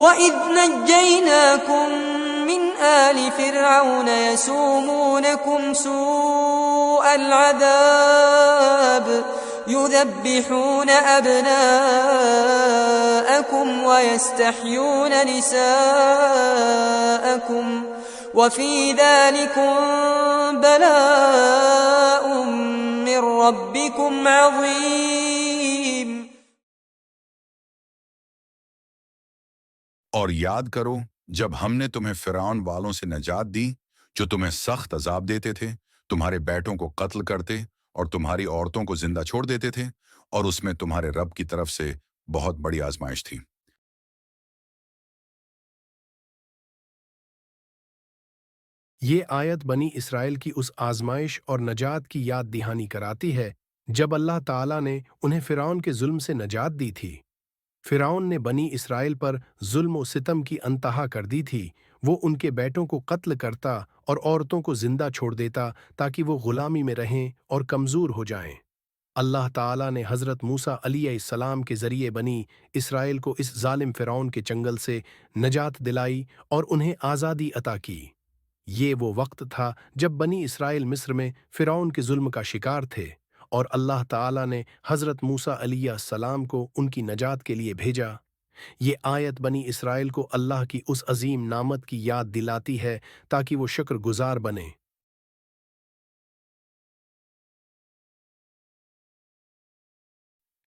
وَإِذْ نَجَّيْنَاكُمْ مِنْ آلِ فِرْعَوْنَ يَسُومُونَكُمْ سُوءَ الْعَذَابِ يُذَبِّحُونَ أَبْنَاءَكُمْ وَيَسْتَحْيُونَ نِسَاءَكُمْ وَفِي ذَلِكُمْ بَلَاءٌ مِّن رَّبِّكُمْ عَظِيمٌ۔ اور یاد کرو جب ہم نے تمہیں فرعون والوں سے نجات دی جو تمہیں سخت عذاب دیتے تھے، تمہارے بیٹوں کو قتل کرتے اور تمہاری عورتوں کو زندہ چھوڑ دیتے تھے، اور اس میں تمہارے رب کی طرف سے بہت بڑی آزمائش تھی۔ یہ آیت بنی اسرائیل کی اس آزمائش اور نجات کی یاد دہانی کراتی ہے جب اللہ تعالیٰ نے انہیں فرعون کے ظلم سے نجات دی تھی۔ فرعون نے بنی اسرائیل پر ظلم و ستم کی انتہا کر دی تھی۔ وہ ان کے بیٹوں کو قتل کرتا اور عورتوں کو زندہ چھوڑ دیتا تاکہ وہ غلامی میں رہیں اور کمزور ہو جائیں۔ اللہ تعالیٰ نے حضرت موسیٰ علیہ السلام کے ذریعے بنی اسرائیل کو اس ظالم فرعون کے چنگل سے نجات دلائی اور انہیں آزادی عطا کی۔ یہ وہ وقت تھا جب بنی اسرائیل مصر میں فرعون کے ظلم کا شکار تھے، اور اللہ تعالیٰ نے حضرت موسیٰ علیہ السلام کو ان کی نجات کے لیے بھیجا۔ یہ آیت بنی اسرائیل کو اللہ کی اس عظیم نعمت کی یاد دلاتی ہے تاکہ وہ شکر گزار بنیں۔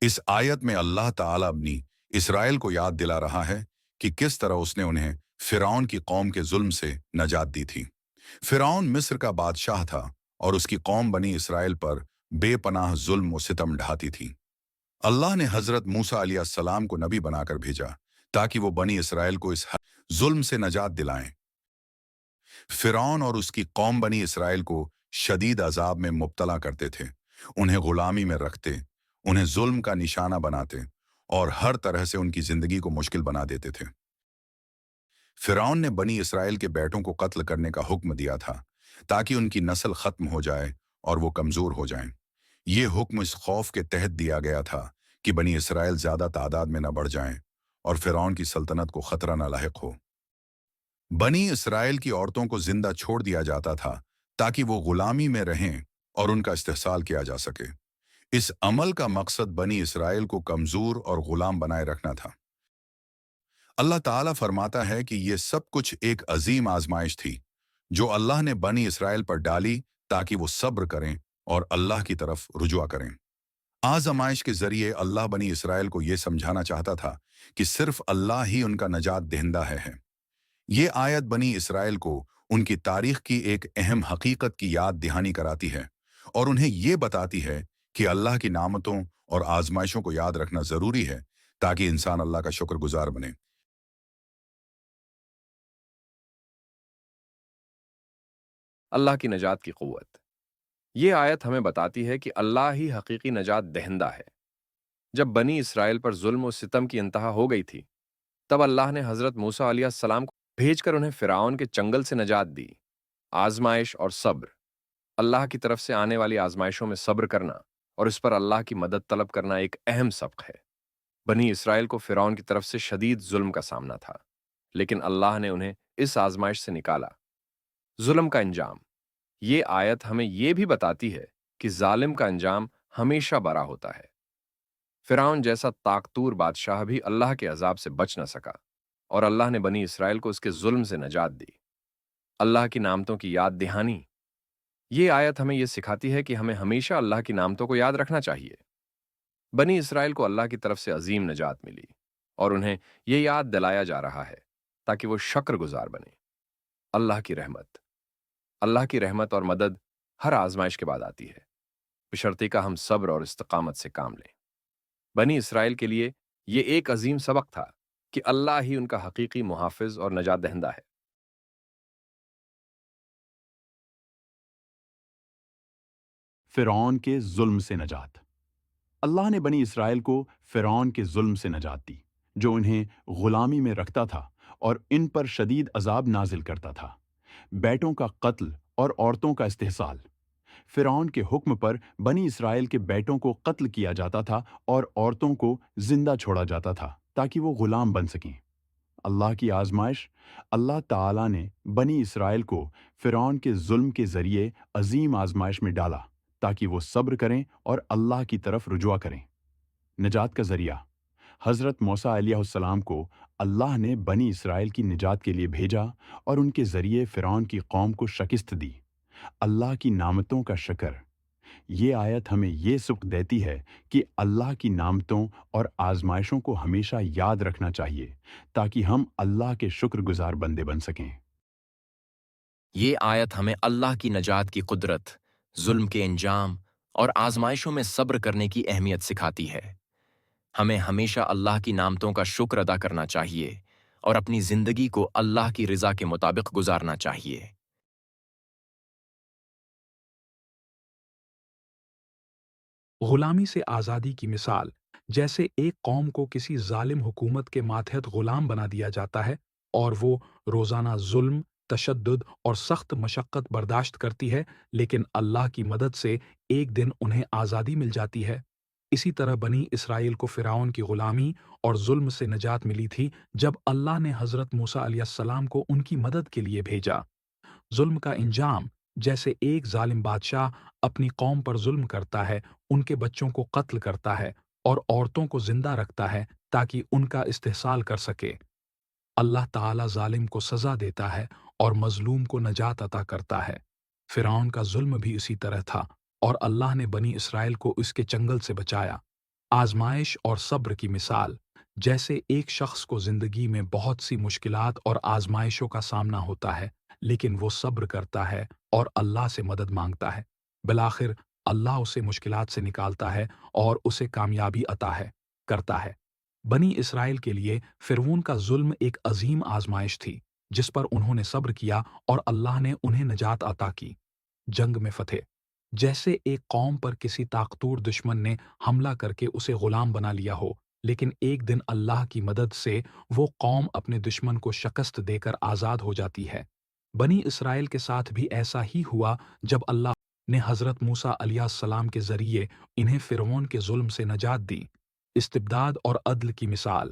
اس آیت میں اللہ تعالیٰ بنی اسرائیل کو یاد دلا رہا ہے کہ کس طرح اس نے انہیں فرعون کی قوم کے ظلم سے نجات دی تھی۔ فرعون مصر کا بادشاہ تھا اور اس کی قوم بنی اسرائیل پر بے پناہ ظلم و ستم ڈھاتی تھی۔ اللہ نے حضرت موسیٰ علیہ السلام کو نبی بنا کر بھیجا تاکہ وہ بنی اسرائیل کو اس ظلم سے نجات دلائیں۔ فرعون اور اس کی قوم بنی اسرائیل کو شدید عذاب میں مبتلا کرتے تھے، انہیں غلامی میں رکھتے، انہیں ظلم کا نشانہ بناتے اور ہر طرح سے ان کی زندگی کو مشکل بنا دیتے تھے۔ فرعون نے بنی اسرائیل کے بیٹوں کو قتل کرنے کا حکم دیا تھا تاکہ ان کی نسل ختم ہو جائے اور وہ کمزور ہو جائیں۔ یہ حکم اس خوف کے تحت دیا گیا تھا کہ بنی اسرائیل زیادہ تعداد میں نہ بڑھ جائیں اور فرعون کی سلطنت کو خطرہ نہ لاحق ہو۔ بنی اسرائیل کی عورتوں کو زندہ چھوڑ دیا جاتا تھا تاکہ وہ غلامی میں رہیں اور ان کا استحصال کیا جا سکے۔ اس عمل کا مقصد بنی اسرائیل کو کمزور اور غلام بنائے رکھنا تھا۔ اللہ تعالیٰ فرماتا ہے کہ یہ سب کچھ ایک عظیم آزمائش تھی جو اللہ نے بنی اسرائیل پر ڈالی تاکہ وہ صبر کریں اور اللہ کی طرف رجوع کریں۔ آزمائش کے ذریعے اللہ بنی اسرائیل کو یہ سمجھانا چاہتا تھا کہ صرف اللہ ہی ان کا نجات دہندہ ہے۔ یہ آیت بنی اسرائیل کو ان کی تاریخ کی ایک اہم حقیقت کی یاد دہانی کراتی ہے اور انہیں یہ بتاتی ہے کہ اللہ کی نعمتوں اور آزمائشوں کو یاد رکھنا ضروری ہے تاکہ انسان اللہ کا شکر گزار بنے۔ اللہ کی نجات کی قوت۔ یہ آیت ہمیں بتاتی ہے کہ اللہ ہی حقیقی نجات دہندہ ہے۔ جب بنی اسرائیل پر ظلم و ستم کی انتہا ہو گئی تھی، تب اللہ نے حضرت موسیٰ علیہ السلام کو بھیج کر انہیں فرعون کے چنگل سے نجات دی۔ آزمائش اور صبر۔ اللہ کی طرف سے آنے والی آزمائشوں میں صبر کرنا اور اس پر اللہ کی مدد طلب کرنا ایک اہم سبق ہے۔ بنی اسرائیل کو فرعون کی طرف سے شدید ظلم کا سامنا تھا، لیکن اللہ نے انہیں اس آزمائش سے نکالا۔ ظلم کا انجام۔ یہ آیت ہمیں یہ بھی بتاتی ہے کہ ظالم کا انجام ہمیشہ برا ہوتا ہے۔ فرعون جیسا طاقتور بادشاہ بھی اللہ کے عذاب سے بچ نہ سکا، اور اللہ نے بنی اسرائیل کو اس کے ظلم سے نجات دی۔ اللہ کی نعمتوں کی یاد دہانی۔ یہ آیت ہمیں یہ سکھاتی ہے کہ ہمیں ہمیشہ اللہ کی نعمتوں کو یاد رکھنا چاہیے۔ بنی اسرائیل کو اللہ کی طرف سے عظیم نجات ملی، اور انہیں یہ یاد دلایا جا رہا ہے تاکہ وہ شکر گزار بنے۔ اللہ کی رحمت۔ اللہ کی رحمت اور مدد ہر آزمائش کے بعد آتی ہے، بشرطے کا ہم صبر اور استقامت سے کام لیں۔ بنی اسرائیل کے لیے یہ ایک عظیم سبق تھا کہ اللہ ہی ان کا حقیقی محافظ اور نجات دہندہ ہے۔ فرعون کے ظلم سے نجات۔ اللہ نے بنی اسرائیل کو فرعون کے ظلم سے نجات دی، جو انہیں غلامی میں رکھتا تھا اور ان پر شدید عذاب نازل کرتا تھا۔ بیٹوں کا قتل اور عورتوں کا استحصال۔ فرعون کے حکم پر بنی اسرائیل کے بیٹوں کو قتل کیا جاتا تھا اور عورتوں کو زندہ چھوڑا جاتا تھا تاکہ وہ غلام بن سکیں۔ اللہ کی آزمائش، اللہ تعالیٰ نے بنی اسرائیل کو فرعون کے ظلم کے ذریعے عظیم آزمائش میں ڈالا تاکہ وہ صبر کریں اور اللہ کی طرف رجوع کریں۔ نجات کا ذریعہ، حضرت موسیٰ علیہ السلام کو اللہ نے بنی اسرائیل کی نجات کے لیے بھیجا اور ان کے ذریعے فرعون کی قوم کو شکست دی۔ اللہ کی نعمتوں کا شکر۔ یہ آیت ہمیں یہ سبق دیتی ہے کہ اللہ کی نعمتوں اور آزمائشوں کو ہمیشہ یاد رکھنا چاہیے تاکہ ہم اللہ کے شکر گزار بندے بن سکیں۔ یہ آیت ہمیں اللہ کی نجات کی قدرت، ظلم کے انجام اور آزمائشوں میں صبر کرنے کی اہمیت سکھاتی ہے۔ ہمیں ہمیشہ اللہ کی نعمتوں کا شکر ادا کرنا چاہیے اور اپنی زندگی کو اللہ کی رضا کے مطابق گزارنا چاہیے۔ غلامی سے آزادی کی مثال، جیسے ایک قوم کو کسی ظالم حکومت کے ماتحت غلام بنا دیا جاتا ہے اور وہ روزانہ ظلم، تشدد اور سخت مشقت برداشت کرتی ہے، لیکن اللہ کی مدد سے ایک دن انہیں آزادی مل جاتی ہے۔ اسی طرح بنی اسرائیل کو فرعون کی غلامی اور ظلم سے نجات ملی تھی جب اللہ نے حضرت موسیٰ علیہ السلام کو ان کی مدد کے لیے بھیجا۔ ظلم کا انجام، جیسے ایک ظالم بادشاہ اپنی قوم پر ظلم کرتا ہے، ان کے بچوں کو قتل کرتا ہے اور عورتوں کو زندہ رکھتا ہے تاکہ ان کا استحصال کر سکے۔ اللہ تعالیٰ ظالم کو سزا دیتا ہے اور مظلوم کو نجات عطا کرتا ہے۔ فرعون کا ظلم بھی اسی طرح تھا اور اللہ نے بنی اسرائیل کو اس کے چنگل سے بچایا۔ آزمائش اور صبر کی مثال، جیسے ایک شخص کو زندگی میں بہت سی مشکلات اور آزمائشوں کا سامنا ہوتا ہے، لیکن وہ صبر کرتا ہے اور اللہ سے مدد مانگتا ہے۔ بالآخر اللہ اسے مشکلات سے نکالتا ہے اور اسے کامیابی عطا کرتا ہے۔ بنی اسرائیل کے لیے فرعون کا ظلم ایک عظیم آزمائش تھی جس پر انہوں نے صبر کیا اور اللہ نے انہیں نجات عطا کی۔ جنگ میں فتح، جیسے ایک قوم پر کسی طاقتور دشمن نے حملہ کر کے اسے غلام بنا لیا ہو، لیکن ایک دن اللہ کی مدد سے وہ قوم اپنے دشمن کو شکست دے کر آزاد ہو جاتی ہے۔ بنی اسرائیل کے ساتھ بھی ایسا ہی ہوا جب اللہ نے حضرت موسیٰ علیہ السلام کے ذریعے انہیں فرعون کے ظلم سے نجات دی۔ استبداد اور عدل کی مثال،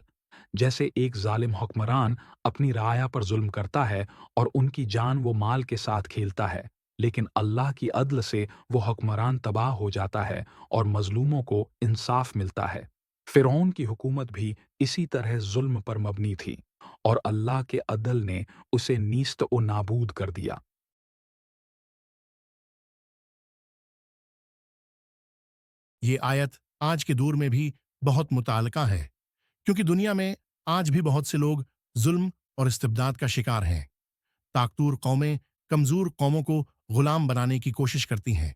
جیسے ایک ظالم حکمران اپنی رعایا پر ظلم کرتا ہے اور ان کی جان و مال کے ساتھ کھیلتا ہے، لیکن اللہ کی عدل سے وہ حکمران تباہ ہو جاتا ہے اور مظلوموں کو انصاف ملتا ہے۔ فرعون کی حکومت بھی اسی طرح ظلم پر مبنی تھی اور اللہ کے عدل نے اسے نیست و نابود کر دیا۔ یہ آیت آج کے دور میں بھی بہت متعلقہ ہے، کیونکہ دنیا میں آج بھی بہت سے لوگ ظلم اور استبداد کا شکار ہیں۔ طاقتور قومیں کمزور قوموں کو غلام بنانے کی کوشش کرتی ہیں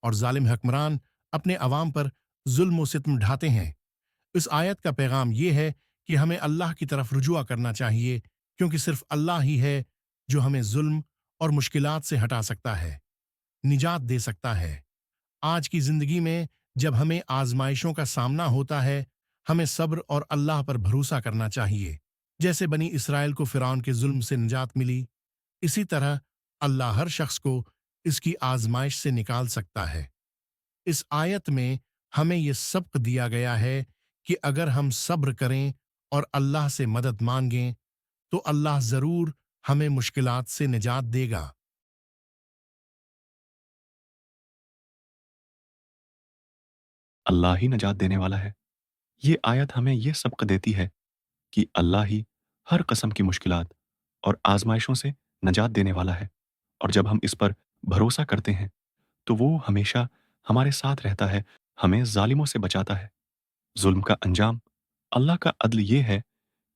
اور ظالم حکمران اپنے عوام پر ظلم و ستم ڈھاتے ہیں۔ اس آیت کا پیغام یہ ہے کہ ہمیں اللہ کی طرف رجوع کرنا چاہیے، کیونکہ صرف اللہ ہی ہے جو ہمیں ظلم اور مشکلات سے ہٹا سکتا ہے، نجات دے سکتا ہے۔ آج کی زندگی میں جب ہمیں آزمائشوں کا سامنا ہوتا ہے، ہمیں صبر اور اللہ پر بھروسہ کرنا چاہیے۔ جیسے بنی اسرائیل کو فرعون کے ظلم سے نجات ملی، اسی طرح اللہ ہر شخص کو اس کی آزمائش سے نکال سکتا ہے۔ اس آیت میں ہمیں یہ سبق دیا گیا ہے کہ اگر ہم صبر کریں اور اللہ سے مدد مانگیں تو اللہ ضرور ہمیں مشکلات سے نجات دے گا۔ اللہ ہی نجات دینے والا ہے۔ یہ آیت ہمیں یہ سبق دیتی ہے کہ اللہ ہی ہر قسم کی مشکلات اور آزمائشوں سے نجات دینے والا ہے، اور جب ہم اس پر بھروسہ کرتے ہیں تو وہ ہمیشہ ہمارے ساتھ رہتا ہے، ہمیں ظالموں سے بچاتا ہے۔ ظلم کا انجام، اللہ کا عدل یہ ہے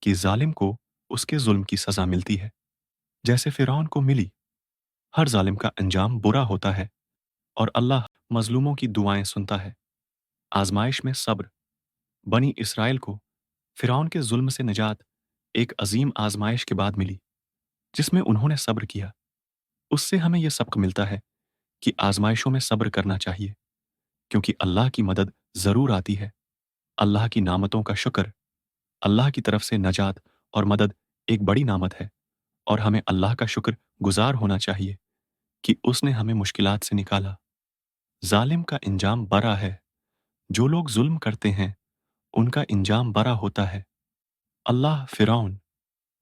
کہ ظالم کو اس کے ظلم کی سزا ملتی ہے، جیسے فرعون کو ملی۔ ہر ظالم کا انجام برا ہوتا ہے اور اللہ مظلوموں کی دعائیں سنتا ہے۔ آزمائش میں صبر، بنی اسرائیل کو فرعون کے ظلم سے نجات ایک عظیم آزمائش کے بعد ملی جس میں انہوں نے صبر کیا۔ اس سے ہمیں یہ سبق ملتا ہے کہ آزمائشوں میں صبر کرنا چاہیے، کیونکہ اللہ کی مدد ضرور آتی ہے۔ اللہ کی نعمتوں کا شکر، اللہ کی طرف سے نجات اور مدد ایک بڑی نعمت ہے، اور ہمیں اللہ کا شکر گزار ہونا چاہیے کہ اس نے ہمیں مشکلات سے نکالا۔ ظالم کا انجام برا ہے، جو لوگ ظلم کرتے ہیں ان کا انجام برا ہوتا ہے۔ اللہ فرعون